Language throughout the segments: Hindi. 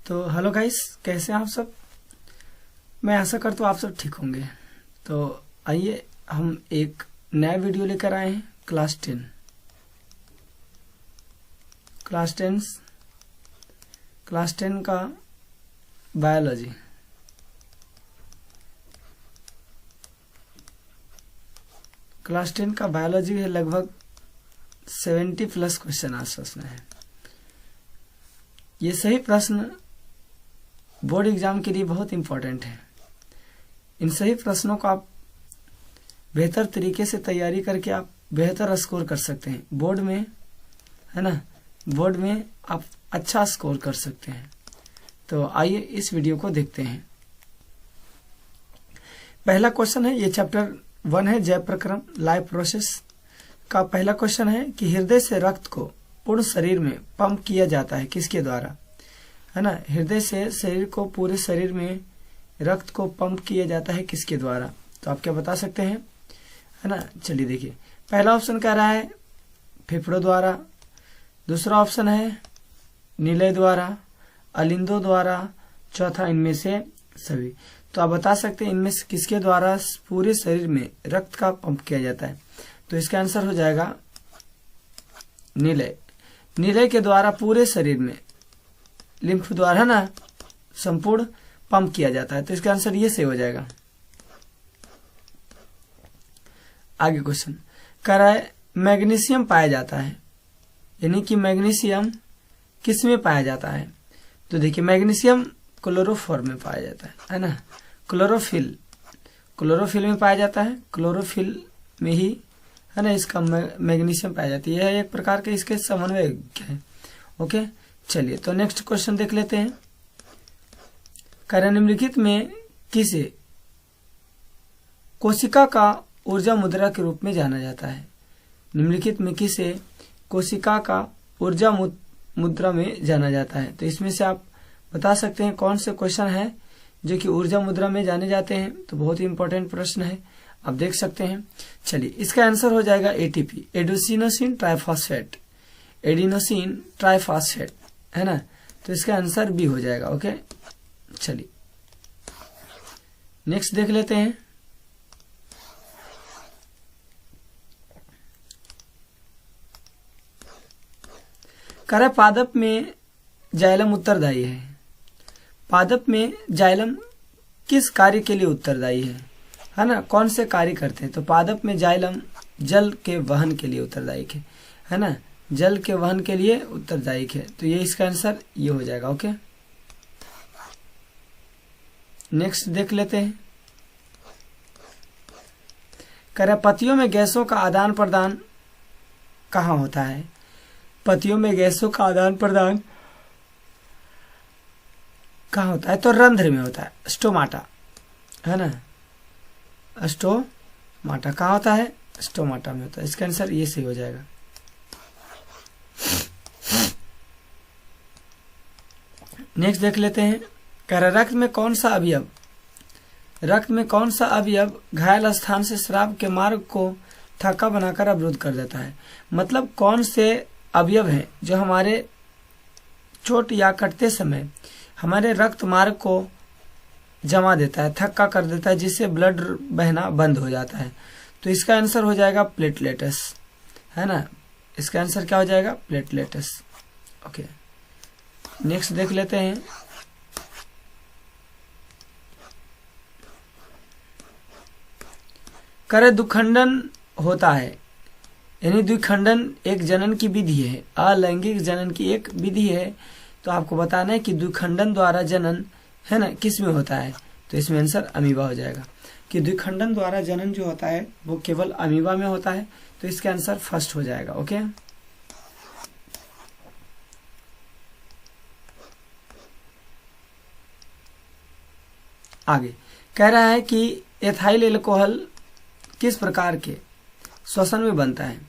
तो हेलो गाइस, कैसे हैं आप सब। मैं आशा करता हूँ आप सब ठीक होंगे। तो आइए हम एक नया वीडियो लेकर आए हैं क्लास 10 का बायोलॉजी। क्लास 10 का बायोलॉजी है, लगभग 70+ क्वेश्चन आंसर्स में है। ये सही प्रश्न बोर्ड एग्जाम के लिए बहुत इंपॉर्टेंट है। इन सही प्रश्नों को आप बेहतर तरीके से तैयारी करके आप बेहतर स्कोर कर सकते हैं बोर्ड में, है ना। बोर्ड में आप अच्छा स्कोर कर सकते हैं। तो आइए इस वीडियो को देखते हैं। पहला क्वेश्चन है, ये चैप्टर 1 है, जैव प्रक्रम लाइफ प्रोसेस का पहला क्वेश्चन है कि हृदय से रक्त को पूर्ण शरीर में पंप किया जाता है किसके द्वारा, है ना। हृदय से शरीर को पूरे शरीर में रक्त को पंप किया जाता है किसके द्वारा। तो आप क्या बता सकते हैं, है ना। चलिए देखिए, पहला ऑप्शन कह रहा है फेफड़ों द्वारा, दूसरा ऑप्शन है नीलय द्वारा, अलिंदों द्वारा, चौथा इनमें से सभी। तो आप बता सकते हैं इनमें से किसके द्वारा पूरे शरीर में रक्त का पंप किया जाता है। तो इसका आंसर हो जाएगा नीलय। नीलय के द्वारा पूरे शरीर में लिम्फ द्वारा, है ना, संपूर्ण पंप किया जाता है। तो इसका आंसर ये सही हो जाएगा। आगे क्वेश्चन कह रहा है मैग्नीशियम पाया जाता है, यानी कि मैग्नीशियम किस में पाया जाता है। तो देखिए मैग्नीशियम क्लोरोफॉर्म में पाया जाता है ना। क्लोरोफिल में पाया जाता है। क्लोरोफिल में ही, है ना, इसका मैग्नीशियम पाया जाती है। यह एक प्रकार के इसके समन्वय है। ओके, चलिए तो नेक्स्ट क्वेश्चन देख लेते हैं। निम्नलिखित में किसे कोशिका का ऊर्जा मुद्रा के रूप में जाना जाता है। निम्नलिखित में किसे कोशिका का ऊर्जा मुद्रा में जाना जाता है। तो इसमें से आप बता सकते हैं कौन से क्वेश्चन है जो कि ऊर्जा मुद्रा में जाने जाते हैं। तो बहुत ही इंपॉर्टेंट प्रश्न है, आप देख सकते हैं। चलिए इसका आंसर हो जाएगा ATP, adenosine triphosphate. Adenosine triphosphate, है ना। तो इसका आंसर बी हो जाएगा। ओके, चलिए नेक्स्ट देख लेते हैं। पादप में जाइलम उत्तरदायी है। पादप में जाइलम किस कार्य के लिए उत्तरदायी है ना। कौन से कार्य करते हैं। तो पादप में जाइलम जल के वहन के लिए उत्तरदायी है ना। जल के वहन के लिए उत्तरदायी है। तो ये इसका आंसर ये हो जाएगा। ओके, नेक्स्ट देख लेते हैं। पत्तियों में गैसों का आदान प्रदान कहाँ होता है। पत्तियों में गैसों का आदान प्रदान कहाँ होता है। तो रंध्र में होता है, स्टोमाटा, है ना। स्टोमाटा कहाँ होता है, स्टोमाटा में होता है। इसका आंसर ये सही हो जाएगा। नेक्स्ट देख लेते हैं। रक्त में कौन सा अवयव घायल स्थान से स्राव के मार्ग को थक्का बनाकर अवरुद्ध कर देता है। मतलब कौन से अवयव हैं जो हमारे चोट या कटते समय हमारे रक्त मार्ग को जमा देता है, थक्का कर देता है, जिससे ब्लड बहना बंद हो जाता है। तो इसका आंसर हो जाएगा प्लेटलेटस, है ना। इसका आंसर क्या हो जाएगा, प्लेटलेटस। ओके, नेक्स्ट देख लेते हैं। द्विखंडन होता है, यानी द्विखंडन एक जनन की विधि है, अलैंगिक जनन की एक विधि है। तो आपको बताना है कि द्विखंडन द्वारा जनन, है ना, किस में होता है। तो इसमें आंसर अमीबा हो जाएगा कि द्विखंडन द्वारा जनन जो होता है वो केवल अमीबा में होता है। तो इसका आंसर फर्स्ट हो जाएगा। ओके, आगे कह रहा है कि एथाइल अल्कोहल किस प्रकार के श्वसन में बनता है।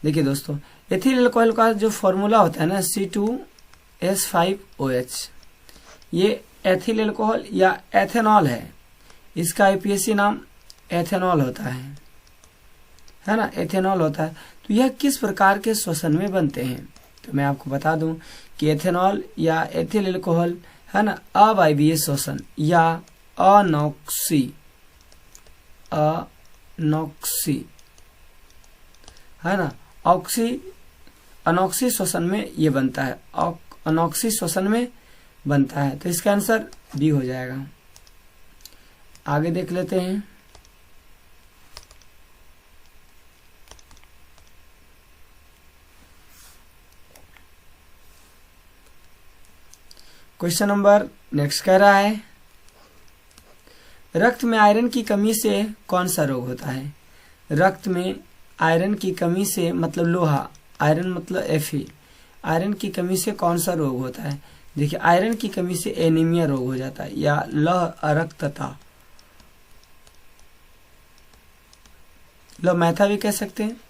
देखिए दोस्तों, एथिल अल्कोहल का जो फॉर्मूला होता है ना, C2H5OH, ये एथिल अल्कोहल या एथेनॉल है। इसका आईपीएसी नाम एथेनॉल होता है ना, एथेनॉल होता है। तो यह किस प्रकार के श्वसन में बनते हैं। तो मैं आपको बता दूं कि एथेनॉल या एथिल अल्कोहल है ना, अवायवीय श्वसन या अनॉक्सी, अनॉक्सी, है ना, अनॉक्सी श्वसन में ये बनता है, अनॉक्सी श्वसन में बनता है। तो इसका आंसर बी हो जाएगा। आगे देख लेते हैं। क्वेश्चन नंबर नेक्स्ट कह रहा है, रक्त में आयरन की कमी से कौन सा रोग होता है? रक्त में आयरन की कमी से, मतलब लोहा, आयरन मतलब Fe, आयरन की कमी से कौन सा रोग होता है? देखिए, आयरन की कमी से एनीमिया रोग हो जाता है या लौह अरक्तता, लौह मैथा भी कह सकते हैं।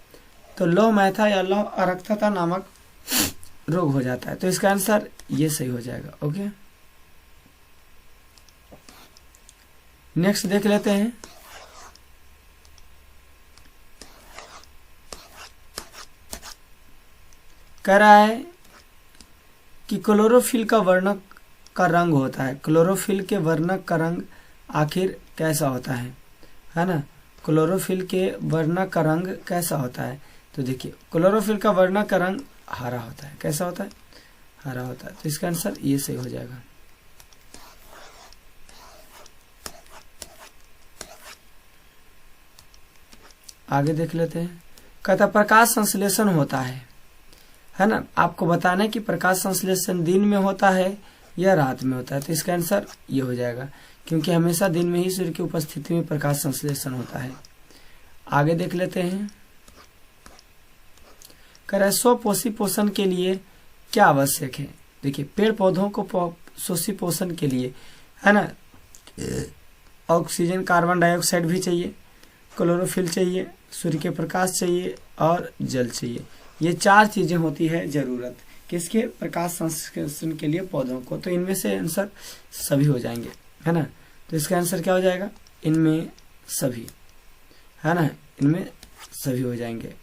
तो लौह मैथा या लौह अरक्तता नामक रोग हो जाता है। तो इसका आंसर ये सही हो जाएगा। ओके, नेक्स्ट देख लेते हैं। कह रहा है कि क्लोरोफिल का वर्णक का रंग होता है, क्लोरोफिल के वर्णक का रंग आखिर कैसा होता है ना, क्लोरोफिल के वर्णक का रंग कैसा होता है? तो देखिए, क्लोरोफिल का वर्णक का रंग हरा होता है। कैसा होता है? हरा होता है। तो इसका आंसर ये सही हो जाएगा। आगे देख लेते हैं। कहता प्रकाश संश्लेषण होता है ना, आपको बताना है कि प्रकाश संश्लेषण दिन में होता है या रात में होता है। तो इसका आंसर ये हो जाएगा, क्योंकि हमेशा दिन में ही सूर्य की उपस्थिति में प्रकाश संश्लेषण होता है। आगे देख लेते हैं। कह रहा है स्वपोषी पोषण के लिए क्या आवश्यक है? देखिए, पेड़ पौधों को स्वपोषी पोषण के लिए, है ना, ऑक्सीजन, कार्बन डाइऑक्साइड भी चाहिए, क्लोरोफिल चाहिए, सूर्य के प्रकाश चाहिए और जल चाहिए। ये 4 चीजें होती है जरूरत किसके? प्रकाश संश्लेषण के लिए पौधों को। तो इनमें से आंसर सभी हो जाएंगे, है ना। तो इसका आंसर क्या हो जाएगा? इनमें सभी, है ना, इनमें सभी हो जाएंगे।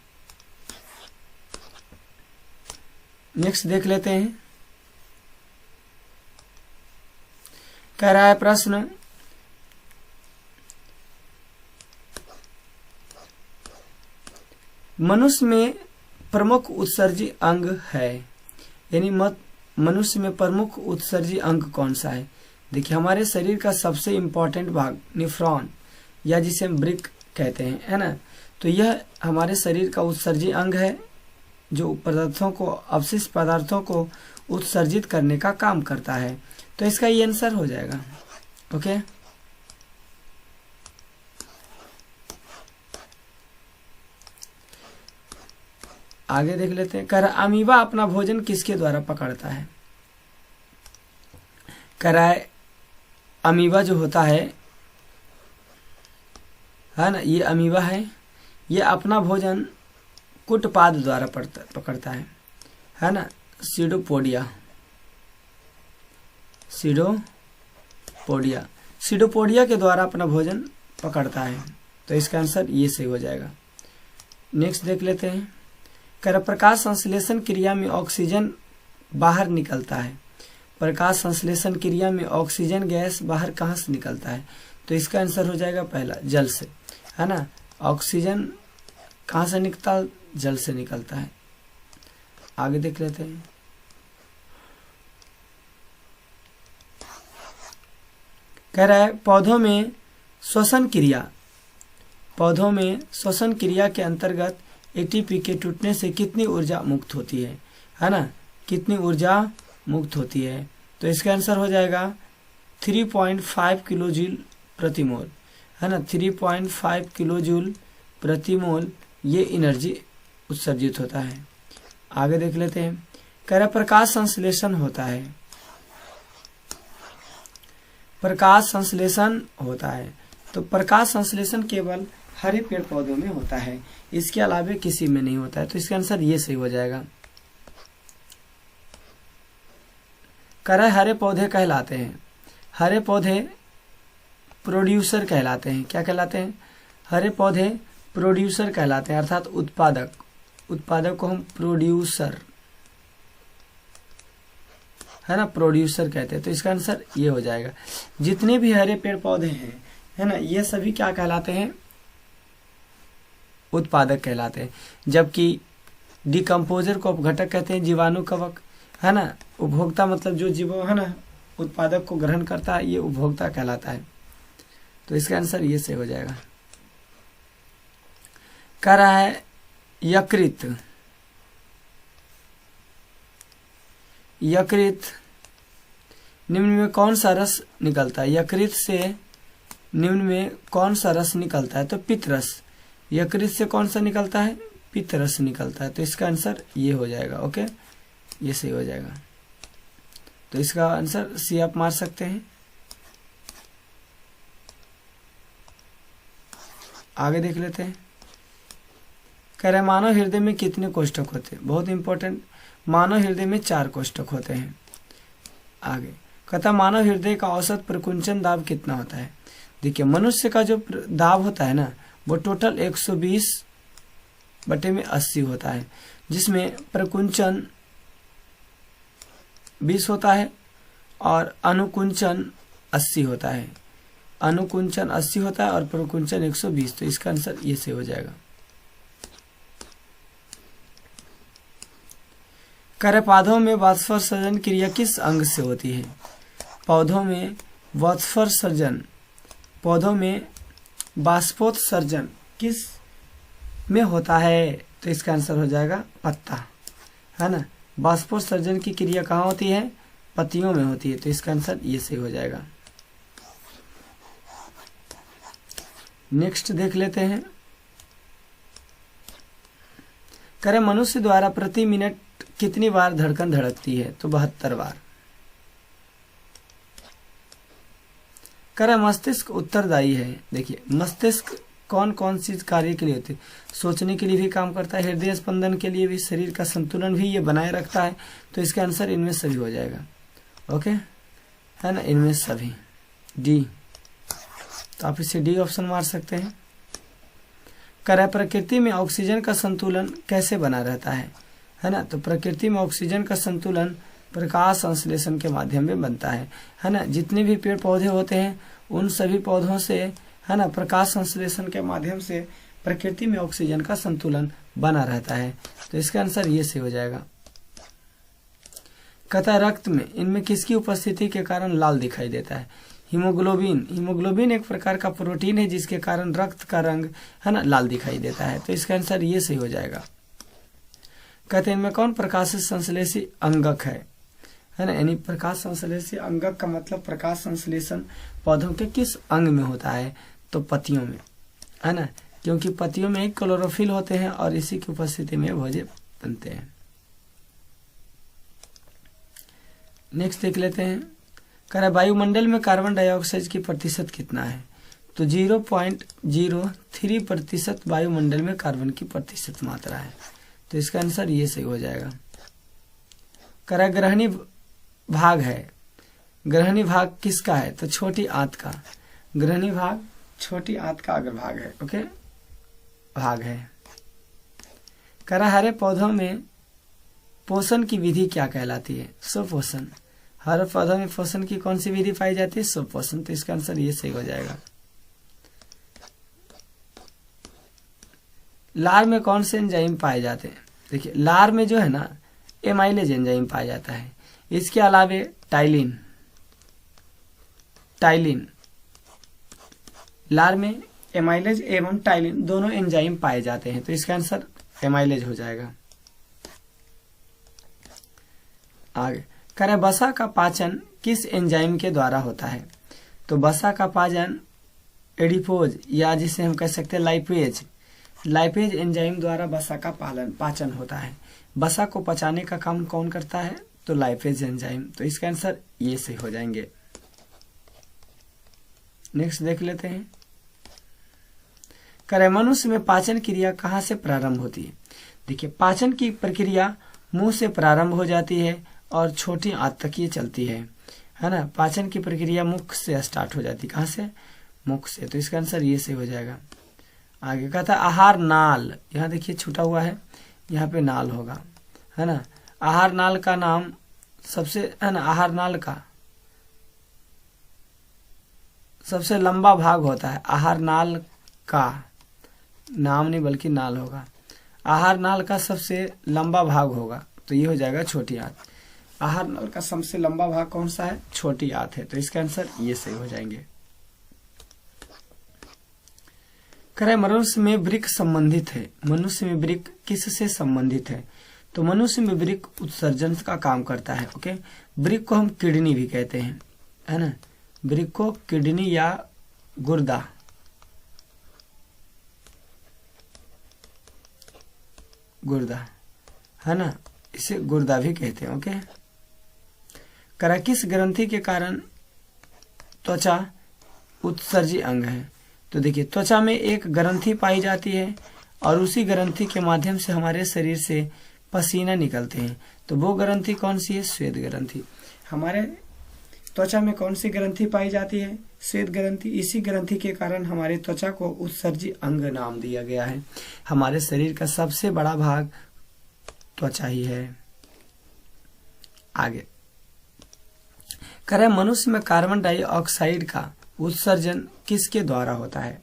नेक्स्ट देख लेते हैं। कह रहा है प्रश्न, मनुष्य में प्रमुख उत्सर्जी अंग है, यानी मनुष्य में प्रमुख उत्सर्जी अंग कौन सा है? देखिए, हमारे शरीर का सबसे इंपॉर्टेंट भाग नेफ्रॉन, या जिसे हम ब्रिक कहते हैं, है ना, तो यह हमारे शरीर का उत्सर्जी अंग है, जो पदार्थों को, अवशिष्ट पदार्थों को उत्सर्जित करने का काम करता है। तो इसका ये आंसर हो जाएगा। ओके, आगे देख लेते हैं। कह रहा अमीबा अपना भोजन किसके द्वारा पकड़ता है? कह रहा है अमीबा जो होता है ना, ये अमीबा ये अपना भोजन कुटपाद द्वारा पकड़ता है ना, सीडोपोडिया के द्वारा अपना भोजन पकड़ता है। तो इसका आंसर ये सही हो जाएगा। नेक्स्ट देख लेते हैं। कह प्रकाश संश्लेषण क्रिया में ऑक्सीजन बाहर निकलता है। प्रकाश संश्लेषण क्रिया में ऑक्सीजन गैस बाहर कहाँ से निकलता है? तो इसका आंसर हो जाएगा पहला, जल से, है ना। ऑक्सीजन कहाँ से निकलता? जल से निकलता है। आगे देख लेते हैं। कह रहा है पौधों में श्वसन क्रिया के अंतर्गत एटीपी के टूटने से कितनी ऊर्जा मुक्त होती है ना, कितनी ऊर्जा मुक्त होती है? तो इसका आंसर हो जाएगा 3.5 किलो जूल प्रति मोल, है ना। 3.5 किलो जूल प्रति मोल ये एनर्जी उत्सर्जित होता है। आगे देख लेते हैं। कह रहा प्रकाश संश्लेषण होता है, प्रकाश संश्लेषण होता है। तो प्रकाश संश्लेषण केवल हरे पेड़ पौधों में होता है, इसके अलावा किसी में नहीं होता है। तो इसका आंसर ये सही हो जाएगा। कह रहा है हरे पौधे कहलाते हैं, हरे पौधे प्रोड्यूसर कहलाते हैं। क्या कहलाते हैं? हरे पौधे प्रोड्यूसर कहलाते हैं, अर्थात उत्पादक को हम प्रोड्यूसर, है ना, प्रोड्यूसर कहते हैं। तो इसका आंसर ये हो जाएगा। जितने भी हरे पेड़ पौधे हैं, है ना, ये सभी क्या कहलाते हैं, उत्पादक कहलाते हैं। जबकि डिकम्पोजर को अपघटक कहते हैं, जीवाणु कवक, है ना, उपभोक्ता मतलब जो जीव, है ना, उत्पादक को ग्रहण करता है, ये उपभोक्ता कहलाता है। तो इसका आंसर ये से हो जाएगा। कह रहा है यकृत, यकृत निम्न में कौन सा रस निकलता है? यकृत से निम्न में कौन सा रस निकलता है? तो पित्त रस। यकृत से कौन सा निकलता है? पित्त रस निकलता है। तो इसका आंसर ये हो जाएगा। ओके, ये सही हो जाएगा। तो इसका आंसर सी आप मार सकते हैं। आगे देख लेते हैं। कह रहे मानव हृदय में कितने कोष्ठक होते हैं? बहुत इंपॉर्टेंट। मानव हृदय में 4 कोष्ठक होते हैं। आगे कहता मानव हृदय का औसत प्रकुंचन दाब कितना होता है? देखिए, मनुष्य का जो दाब होता है ना, वो टोटल 120/80 होता है, जिसमें प्रकुंचन 20 होता है और अनुकुंचन 80 होता है। अनुकुंचन 80 होता है और प्रकुंचन 120। तो इसका आंसर ये से हो जाएगा। करे पौधों में वाष्पोत्सर्जन क्रिया किस अंग से होती है? पौधों में वाष्पोत्सर्जन, पौधों में वाष्पोत्सर्जन किस में होता है? तो इसका आंसर हो जाएगा पत्ता, है ना। वाष्पोत्सर्जन की क्रिया कहाँ होती है? पत्तियों में होती है। तो इसका आंसर ये सही हो जाएगा। नेक्स्ट देख लेते हैं। करें मनुष्य द्वारा प्रति मिनट कितनी बार धड़कन धड़कती है? तो 72 बार। करें मस्तिष्क उत्तरदायी है। देखिए, मस्तिष्क कौन कौन सी कार्य के लिए होते हैं? सोचने के लिए भी काम करता है, हृदय स्पंदन के लिए भी, शरीर का संतुलन भी ये बनाए रखता है। तो इसका आंसर इनमें सभी हो जाएगा। ओके, है ना, इनमें सभी डी। तो आप इसे डी ऑप्शन मार सकते हैं। करे प्रकृति में ऑक्सीजन का संतुलन कैसे बना रहता है ना? तो प्रकृति में ऑक्सीजन का संतुलन प्रकाश संश्लेषण के माध्यम में बनता है ना। जितने भी पेड़ पौधे होते हैं उन सभी पौधों से, है ना, प्रकाश संश्लेषण के माध्यम से प्रकृति में ऑक्सीजन का संतुलन बना रहता है। तो इसका आंसर ये से हो जाएगा। कहता रक्त में इनमें किसकी उपस्थिति के कारण लाल दिखाई देता है? हीमोग्लोबिन। हीमोग्लोबिन एक प्रकार का प्रोटीन है जिसके कारण रक्त का रंग, है ना, लाल दिखाई देता है। तो इसका आंसर ये सही हो जाएगा। कहते हैं इनमें कौन प्रकाश संश्लेषी अंगक है ना। यानी प्रकाश संश्लेषी अंगक का मतलब प्रकाश संश्लेषण पौधों के किस अंग में होता है? तो पत्तियों में, है ना, क्योंकि पत्तियों में एक क्लोरोफिल होते हैं और इसी की उपस्थिति में भोजन बनते हैं। नेक्स्ट देख लेते हैं। कह रहा वायुमंडल में कार्बन डाइऑक्साइड की प्रतिशत कितना है? तो 0.03% वायुमंडल में कार्बन की प्रतिशत मात्रा है। तो इसका आंसर ये सही हो जाएगा। कह रहा ग्रहणी भाग है। ग्रहणी भाग किसका है? तो छोटी आंत का। ग्रहणी भाग छोटी आंत का अग्रभाग है। ओके, भाग है। कह रहा हरे पौधों में पोषण की विधि क्या कहलाती है? सुपोषण। हरे पौधों में पोषण की कौन सी विधि पाई जाती है? सुपोषण। तो इसका आंसर ये सही हो जाएगा। लार में कौन से एंजाइम पाए जाते हैं? देखिए, लार में जो है ना, एमाइलेज एंजाइम पाया जाता है। इसके अलावे टाइलिन, लार में एमाइलेज एवं टाइलिन दोनों एंजाइम पाए जाते हैं। तो इसका आंसर एमाइलेज हो जाएगा। आगे करें वसा का पाचन किस एंजाइम के द्वारा होता है? तो वसा का पाचन एडिपोज या जिसे हम कह सकते हैं लाइपेज एंजाइम द्वारा वसा का पाचन होता है। वसा को पचाने का काम कौन करता है? तो लाइपेज एंजाइम। तो इसका आंसर ये से हो जाएंगे। नेक्स्ट देख लेते हैं। करें मनुष्य में पाचन क्रिया कहाँ से प्रारंभ होती है? देखिए, पाचन की प्रक्रिया मुंह से प्रारंभ हो जाती है और छोटी आंत तक ये चलती है ना। पाचन की प्रक्रिया मुख से स्टार्ट हो जाती है। कहाँ से? मुख से। तो इसका आंसर ये से हो जाएगा। आगे कहता है आहार नाल। यहाँ देखिए छूटा हुआ है, यहाँ पे नाल होगा, है ना। आहार नाल का नाम सबसे, है ना, आहार नाल का सबसे लंबा भाग होता है। आहार नाल का, नाम नहीं बल्कि नाल होगा। आहार नाल का सबसे लंबा भाग होगा, तो ये हो जाएगा छोटी आंत। आहार नाल का सबसे लंबा भाग कौन सा है? छोटी आंत है, तो इसका आंसर ये सही हो जाएंगे। करे मनुष्य में वृक्क संबंधित है। मनुष्य में वृक्क किससे संबंधित है? तो मनुष्य में वृक्क उत्सर्जन का काम करता है। ओके, वृक्क को हम किडनी भी कहते हैं, है ना, वृक्क को किडनी या गुर्दा, है ना, इसे गुर्दा भी कहते हैं। ओके, करा किस ग्रंथि के कारण त्वचा उत्सर्जी अंग है? तो देखिए, त्वचा में एक ग्रंथि पाई जाती है और उसी ग्रंथि के माध्यम से हमारे शरीर से पसीना निकलते हैं। तो वो ग्रंथि कौन सी है? श्वेत ग्रंथि। हमारे त्वचा में कौन सी ग्रंथि पाई जाती है? श्वेत ग्रंथि। इसी ग्रंथि के कारण हमारे त्वचा को उत्सर्जी अंग नाम दिया गया है। हमारे शरीर का सबसे बड़ा भाग त्वचा ही है। आगे करें, मनुष्य में कार्बन डाइऑक्साइड का उत्सर्जन किसके द्वारा होता है?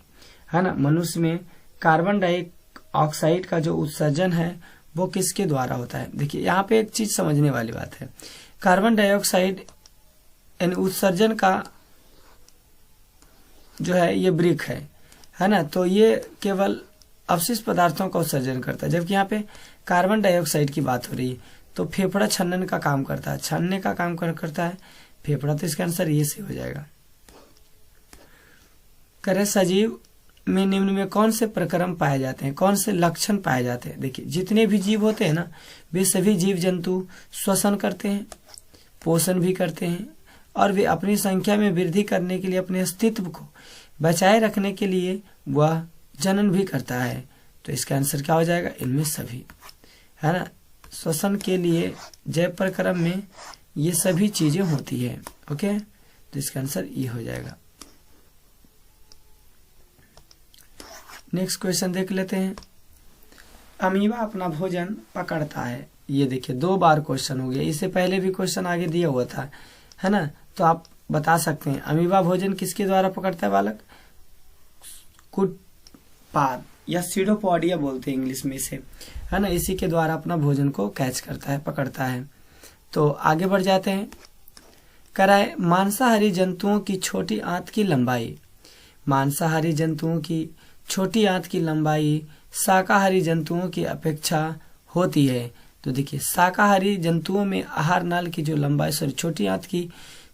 है ना, मनुष्य में कार्बन डाइऑक्साइड का जो उत्सर्जन है वो किसके द्वारा होता है? देखिए, यहाँ पे एक चीज समझने वाली बात है। कार्बन डाइऑक्साइड यानी उत्सर्जन का जो है ये वृक्क है ना, तो ये केवल अवशिष्ट पदार्थों का उत्सर्जन करता है। जबकि यहाँ पे कार्बन डाइऑक्साइड की बात हो रही है, तो फेफड़ा छन्नन का काम करता है, छानने का काम करता है फेफड़ा, तो इसका आंसर ये सही हो जाएगा। करे, सजीव में निम्न में कौन से प्रक्रम पाए जाते हैं, कौन से लक्षण पाए जाते हैं? देखिए, जितने भी जीव होते हैं ना, वे सभी जीव जंतु श्वसन करते हैं, पोषण भी करते हैं, और वे अपनी संख्या में वृद्धि करने के लिए, अपने अस्तित्व को बचाए रखने के लिए वह जनन भी करता है। तो इसका आंसर क्या हो जाएगा? इनमें सभी, है ना, श्वसन के लिए जैव प्रक्रम में ये सभी चीजें होती है। ओके, तो इसका आंसर ये हो जाएगा। नेक्स्ट क्वेश्चन देख लेते हैं। अमीबा अपना भोजन पकड़ता है। ये देखिए, 2 बार क्वेश्चन हो गया, इससे पहले भी क्वेश्चन आगे दिया हुआ था, है ना, तो आप बता सकते हैं अमीबा भोजन किसके द्वारा पकड़ता है बालक? कुटपाद या सीडोपोडिया बोलते हैं इंग्लिश में इसे, है ना, इसी के द्वारा अपना भोजन को कैच करता है, पकड़ता है। तो आगे बढ़ जाते हैं। कराए, मांसाहारी जंतुओं की छोटी आंत की लंबाई। मांसाहारी जंतुओं की छोटी आंत की लंबाई शाकाहारी जंतुओं की अपेक्षा होती है। तो देखिए, शाकाहारी जंतुओं में आहार नाल की जो लंबाई, छोटी आंत की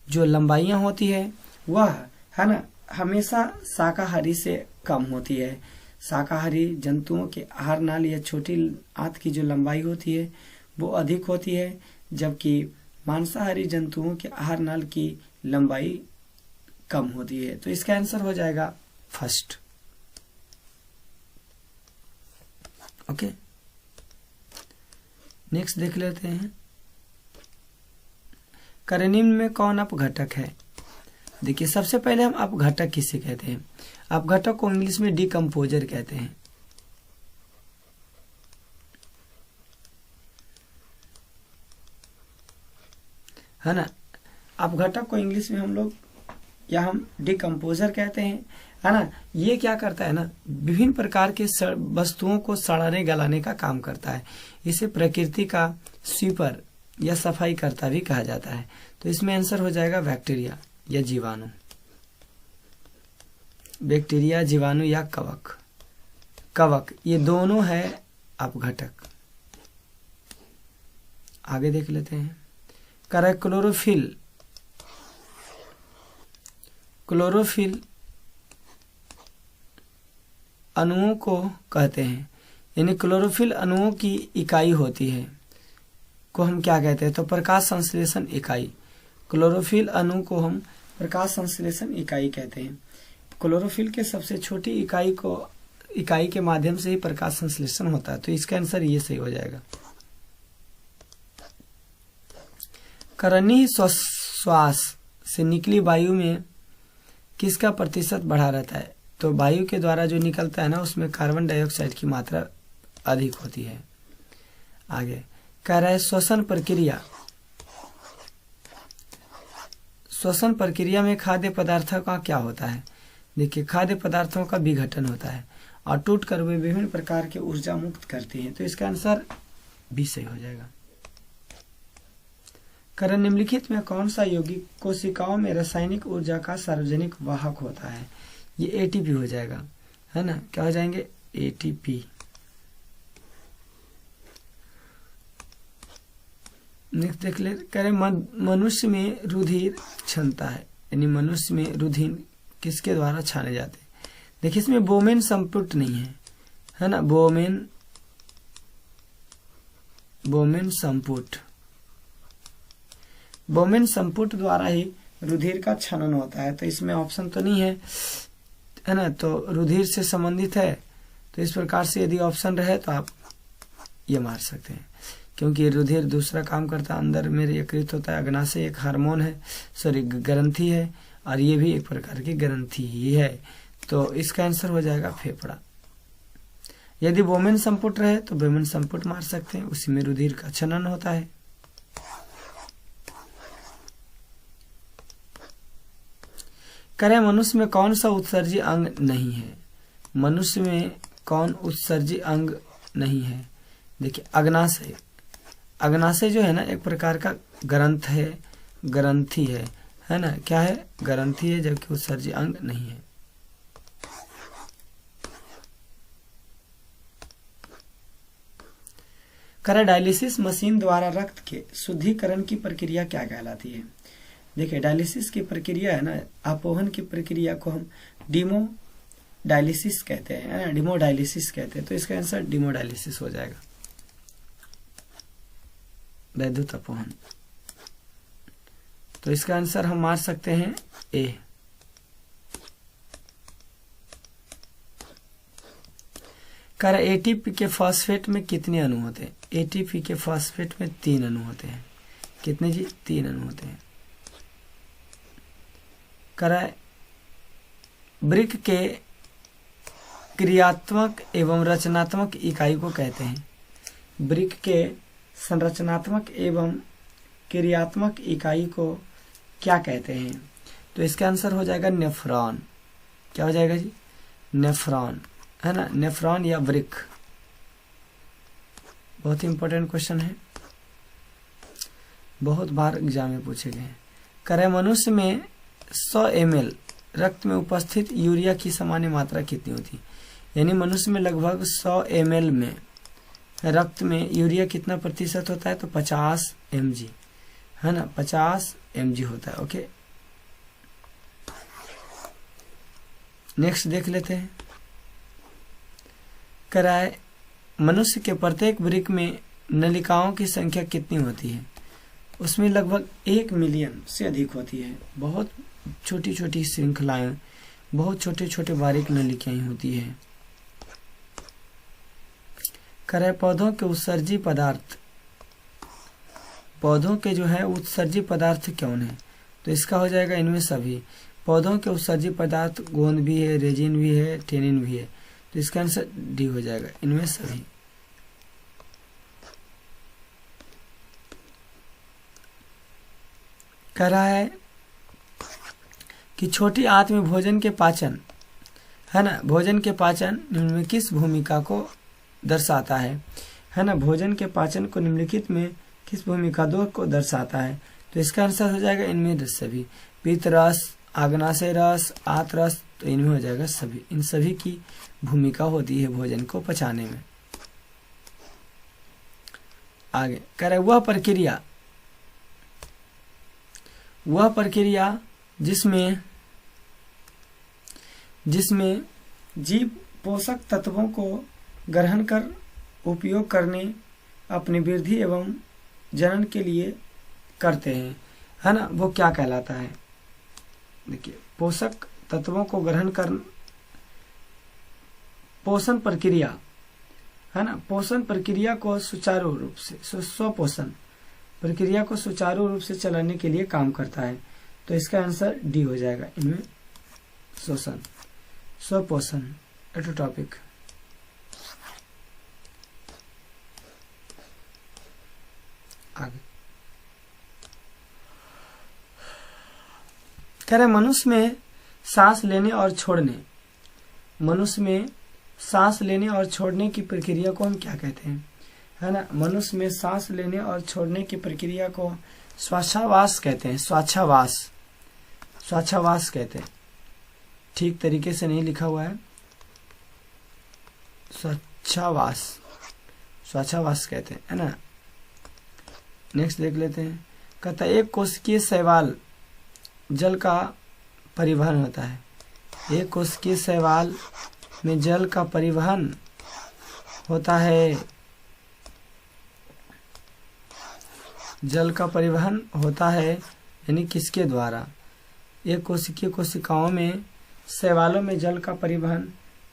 जो लंबाइयां होती है वह, है ना, हमेशा शाकाहारी से कम होती है। शाकाहारी जंतुओं के आहार नाल या छोटी आंत की जो लंबाई होती है वो अधिक होती है, जबकि मांसाहारी जंतुओं के आहार नाल की लंबाई कम होती है। तो इसका आंसर हो जाएगा फर्स्ट। ओके, नेक्स्ट देख लेते हैं। निम्न में कौन अपघटक है? देखिए, सबसे पहले हम अपघटक किसे कहते हैं? अपघटक को इंग्लिश में डिकम्पोजर कहते हैं। है ना, अपघटक को इंग्लिश में हम लोग या हम डिकम्पोजर कहते हैं, है ना। ये क्या करता है ना, विभिन्न प्रकार के वस्तुओं को सड़ाने गलाने का काम करता है। इसे प्रकृति का स्वीपर या सफाई करता भी कहा जाता है। तो इसमें आंसर हो जाएगा बैक्टीरिया या जीवाणु। बैक्टीरिया, जीवाणु या कवक, ये दोनों है अपघटक। आगे देख लेते हैं। क्लोरोफिल अणुओं को कहते हैं, यानी क्लोरोफिल अणुओं की इकाई होती है को हम क्या कहते हैं? तो प्रकाश संश्लेषण इकाई। क्लोरोफिल अणु को हम प्रकाश संश्लेषण इकाई कहते हैं। क्लोरोफिल के सबसे छोटी इकाई के माध्यम से ही प्रकाश संश्लेषण होता है। तो इसका आंसर ये सही हो जाएगा। करनीय श्वास से निकली वायु में किसका प्रतिशत बढ़ा रहता है? तो वायु के द्वारा जो निकलता है ना, उसमें कार्बन डाइऑक्साइड की मात्रा अधिक होती है। आगे कह रहा है, श्वसन प्रक्रिया श्वसन प्रक्रिया में खाद्य पदार्थों का क्या होता है? देखिए, खाद्य पदार्थों का विघटन होता है और टूट कर वे विभिन्न प्रकार की ऊर्जा मुक्त करती हैं। तो इसका आंसर बी सही हो जाएगा। कारण निम्नलिखित में कौन सा यौगिक कोशिकाओं में रासायनिक ऊर्जा का सार्वजनिक वाहक होता है? ये एटीपी हो जाएगा, है ना। क्या हो जाएंगे? एटीपी। नेक्स्ट देख ले, कह रहे मनुष्य में रुधिर क्षमता है, यानी मनुष्य में रुधिर किसके द्वारा छाने जाते हैं? देखिए, इसमें बोमेन संपुट नहीं है ना। बोमेन संपुट द्वारा ही रुधिर का छनन होता है। तो इसमें ऑप्शन तो नहीं है ना, तो रुधिर से संबंधित है। तो इस प्रकार से यदि ऑप्शन रहे तो आप ये मार सकते हैं, क्योंकि रुधिर दूसरा काम करता है, अंदर में यकृत होता है। अग्नाशय एक हार्मोन है, सॉरी ग्रंथि है, और ये भी एक प्रकार की ग्रंथि ही है। तो इसका आंसर हो जाएगा फेफड़ा। यदि बोमेन संपुट रहे तो बोमेन संपुट मार सकते हैं, उसी में रुधिर का छनन होता है। करें मनुष्य में कौन सा उत्सर्जी अंग नहीं है? मनुष्य में कौन उत्सर्जी अंग नहीं है? देखिए, अग्नाशय। अग्नाशय जो है ना, एक प्रकार का ग्रंथि है ना। क्या है? ग्रंथि है, जबकि उत्सर्जी अंग नहीं है। करें डायलिसिस मशीन द्वारा रक्त के शुद्धिकरण की प्रक्रिया क्या कहलाती है? देखिए, डायलिसिस की प्रक्रिया है ना, अपोहन की प्रक्रिया को हम डिमोडायलिसिस कहते हैं, डिमोडायलिसिस कहते हैं। तो इसका आंसर डिमोडायलिसिस हो जाएगा, वैद्युत अपोहन। तो इसका आंसर हम मार सकते हैं ए। कर एटीपी के फॉस्फेट में कितने अणु होते हैं? एटीपी के फॉस्फेट में 3 अणु होते हैं। कितने जी? 3 अणु होते हैं। कराए ब्रिक के क्रियात्मक एवं रचनात्मक इकाई को कहते हैं? ब्रिक के संरचनात्मक एवं क्रियात्मक इकाई को क्या कहते हैं? तो इसका आंसर हो जाएगा नेफ्रॉन। क्या हो जाएगा जी? नेफ्रॉन, है ना। नेफ्रॉन या ब्रिक। बहुत ही इंपॉर्टेंट क्वेश्चन है, बहुत बार एग्जाम में पूछे गए हैं। करें मनुष्य में 100 ml रक्त में उपस्थित यूरिया की सामान्य मात्रा कितनी होती है? यानी मनुष्य में लगभग 100 ml में रक्त में यूरिया कितना प्रतिशत होता है? तो 50 mg, है ना। 50 mg होता है। ओके, नेक्स्ट देख लेते हैं। कराए मनुष्य के प्रत्येक वृक्क में नलिकाओं की संख्या कितनी होती है? उसमें लगभग 1 मिलियन से अधिक होती है। बहुत छोटी छोटी श्रृंखलाएं, बहुत छोटे छोटे बारीक नलिकाएं होती है। कराए पौधों के उत्सर्जी पदार्थ, पौधों के जो है उत्सर्जी पदार्थ कौन है? तो इसका हो जाएगा इनमें सभी। पौधों के उत्सर्जी पदार्थ गोंद भी है, रेजिन भी है, टेनिन भी है। तो इसका आंसर डी हो जाएगा, इनमें सभी। कह रहा है कि छोटी आंत में भोजन के पाचन, है ना, भोजन के पाचन निम्नलिखित किस भूमिका को दर्शाता है ना। भोजन के पाचन को निम्नलिखित में किस भूमिका दो को दर्शाता है? तो इसका आंसर हो जाएगा इनमें सभी। पित्त रस, आग्नाशय रस, आंत रस, तो इनमें हो जाएगा सभी। इन सभी की भूमिका होती है भोजन को पचाने में। आगे कह रहे वह प्रक्रिया जिसमें जीव पोषक तत्वों को ग्रहण कर उपयोग करने अपनी वृद्धि एवं जनन के लिए करते हैं, है ना, वो क्या कहलाता है? देखिए, पोषक तत्वों को ग्रहण कर पोषण प्रक्रिया, है ना, पोषण प्रक्रिया को सुचारू रूप से, स्वपोषण प्रक्रिया को सुचारू रूप से चलाने के लिए काम करता है। तो इसका आंसर डी हो जाएगा, इनमें शोषण, स्वपोषण। टॉपिक आगे कह रहे मनुष्य में सांस लेने और छोड़ने, मनुष्य में सांस लेने और छोड़ने की प्रक्रिया को हम क्या कहते हैं, है ना। मनुष्य में सांस लेने और छोड़ने की प्रक्रिया को श्वासावास कहते हैं, श्वासावास कहते हैं। ठीक तरीके से नहीं लिखा हुआ है, श्वासावास कहते हैं, है ना। नेक्स्ट देख लेते हैं। कहता है एक कोशिकीय शैवाल जल का परिवहन होता है। एक कोशिकीय शैवाल में जल का परिवहन होता है, जल का परिवहन होता है यानी किसके द्वारा। एक कोशिकीय कोशिकाओं में शैवालों में जल का परिवहन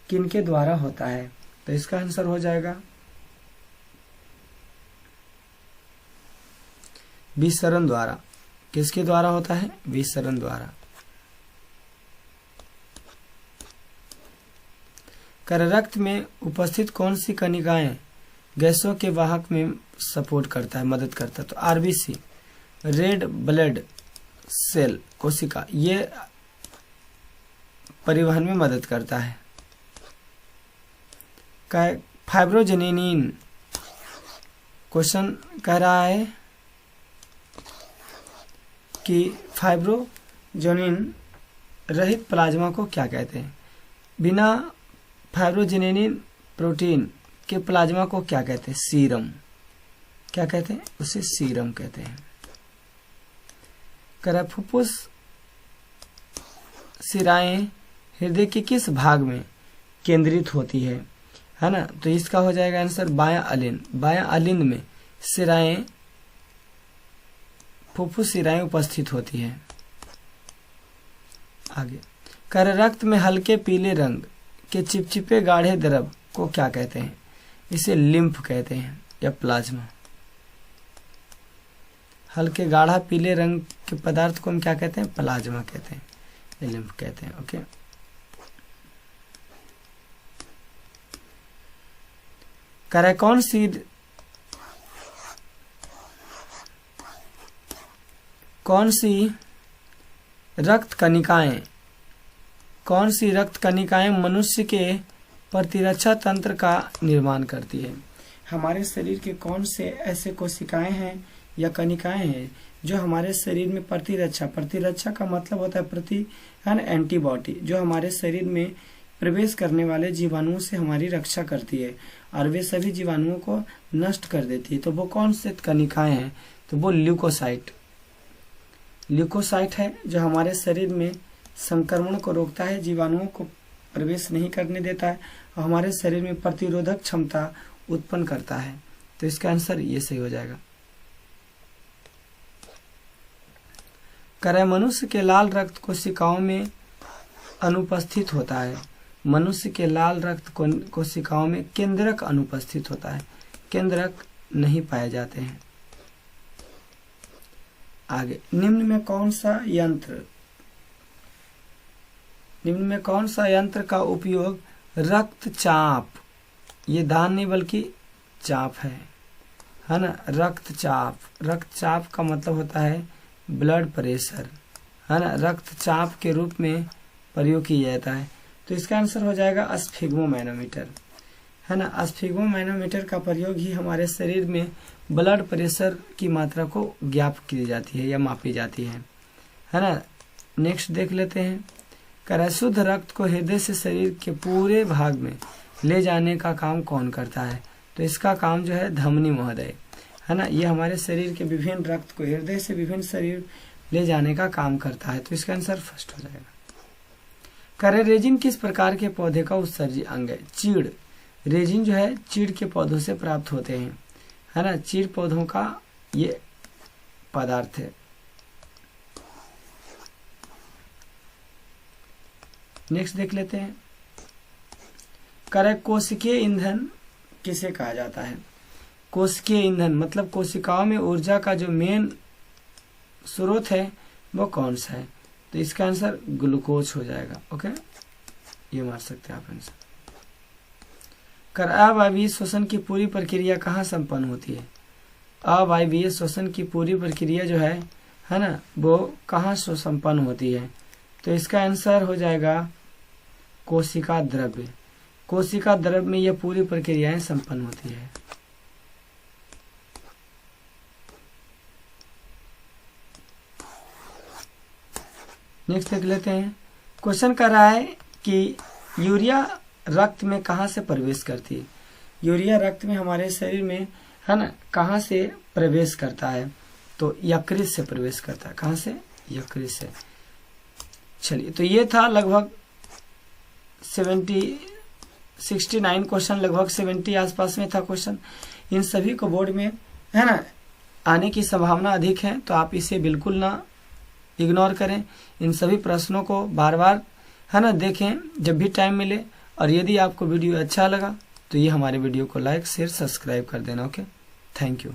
किनके द्वारा होता है, तो इसका आंसर हो जाएगा विसरण द्वारा। किसके द्वारा होता है, विसरण द्वारा। कर रक्त में उपस्थित कौन सी कणिकाएं गैसों के वाहक में सपोर्ट करता है, मदद करता है, तो आरबीसी, रेड ब्लड सेल कोशिका, ये परिवहन में मदद करता है। फाइब्रोजेनिन क्वेश्चन कह रहा है कि फाइब्रोजेनिन रहित प्लाज्मा को क्या कहते हैं। बिना फाइब्रोजेनिन प्रोटीन के प्लाज्मा को क्या कहते हैं, सीरम। क्या कहते हैं, उसे सीरम कहते हैं। फुफ्फुस सिराएं हृदय के किस भाग में केंद्रित होती है ना, तो इसका हो जाएगा आंसर बायां अलिंद। बायां अलिंद में सिराएं, फुफ्फुस सिराएं उपस्थित होती है। आगे रक्त में हल्के पीले रंग के चिपचिपे गाढ़े द्रव को क्या कहते हैं, इसे लिम्फ कहते हैं या प्लाज्मा। हल्के गाढ़ा पीले रंग के पदार्थ को हम क्या कहते हैं, प्लाज्मा कहते हैं या लिम्फ कहते हैं। ओके, कौन सी रक्त कणिकाएं मनुष्य के प्रतिरक्षा तंत्र का निर्माण करती है। हमारे शरीर के कौन से ऐसे कोशिकाएं हैं या कणिकाएं हैं जो हमारे शरीर में प्रतिरक्षा का मतलब होता है एंटीबॉडी, जो हमारे शरीर में प्रवेश करने वाले जीवाणुओं से हमारी रक्षा करती है और वे सभी जीवाणुओं को नष्ट कर देती है। तो वो कौन से कणिकाएं हैं, तो वो ल्यूकोसाइट है जो हमारे शरीर में संक्रमण को रोकता है, जीवाणुओं को प्रवेश नहीं करने देता है और हमारे शरीर में प्रतिरोधक क्षमता उत्पन्न करता है। तो इसका आंसर ये सही हो जाएगा। मनुष्य के लाल रक्त कोशिकाओं में अनुपस्थित होता है। मनुष्य के लाल रक्त कोशिकाओं में केंद्रक अनुपस्थित होता है, केंद्रक नहीं पाए जाते हैं। आगे निम्न में कौन सा यंत्र का उपयोग रक्तचाप, ये दान नहीं बल्कि चाप है ना, रक्तचाप का मतलब होता है ब्लड प्रेशर, है ना, रक्तचाप के रूप में प्रयोग किया जाता है। तो इसका आंसर हो जाएगा स्फिग्मोमैनोमीटर, है ना। स्फिग्मोमैनोमीटर का प्रयोग ही हमारे शरीर में ब्लड प्रेशर की मात्रा को ज्ञात की जाती है या मापी जाती है ना। नेक्स्ट देख लेते हैं। शुद्ध रक्त को हृदय से शरीर के पूरे भाग में ले जाने का काम कौन करता है, तो इसका काम जो है धमनी महोदय, है ना। ये हमारे शरीर के विभिन्न रक्त को हृदय से विभिन्न शरीर ले जाने का काम करता है। तो इसका आंसर फर्स्ट हो जाएगा। रेजिन किस प्रकार के पौधे का उत्सर्जी अंग है, चीड़। रेजिन जो है चीड़ के पौधों से प्राप्त होते हैं, है ना। चीड़ पौधों का ये पदार्थ है। नेक्स्ट देख लेते हैं। कोशिकीय ईंधन किसे कहा जाता है। कोशिकीय ईंधन मतलब कोशिकाओं में ऊर्जा का जो मेन स्रोत है वो कौन सा है, तो इसका आंसर ग्लूकोज हो जाएगा। ओके, ये मार सकते हैं आप आंसर। अवायवीय श्वसन की पूरी प्रक्रिया कहाँ संपन्न होती है। अवायवीय श्वसन की पूरी प्रक्रिया जो है ना, वो कहाँ संपन्न होती है, तो इसका आंसर हो जाएगा कोशिका द्रव्य। कोशिका द्रव्य में यह पूरी प्रक्रियाएं संपन्न होती है। नेक्स्ट देख लेते हैं। क्वेश्चन कर रहा है कि यूरिया रक्त में कहाँ से प्रवेश करती है। यूरिया रक्त में हमारे शरीर में है ना कहाँ से प्रवेश करता है, तो यकृत से प्रवेश करता है। कहाँ से? यकृत से। चलिए, तो ये था लगभग 69 क्वेश्चन, लगभग 70 आसपास में था क्वेश्चन। इन सभी को बोर्ड में है ना आने की संभावना अधिक है, तो आप इसे बिल्कुल ना इग्नोर करें। इन सभी प्रश्नों को बार बार है ना देखें जब भी टाइम मिले। और यदि आपको वीडियो अच्छा लगा तो ये हमारे वीडियो को लाइक शेयर सब्सक्राइब कर देना। Okay, thank you.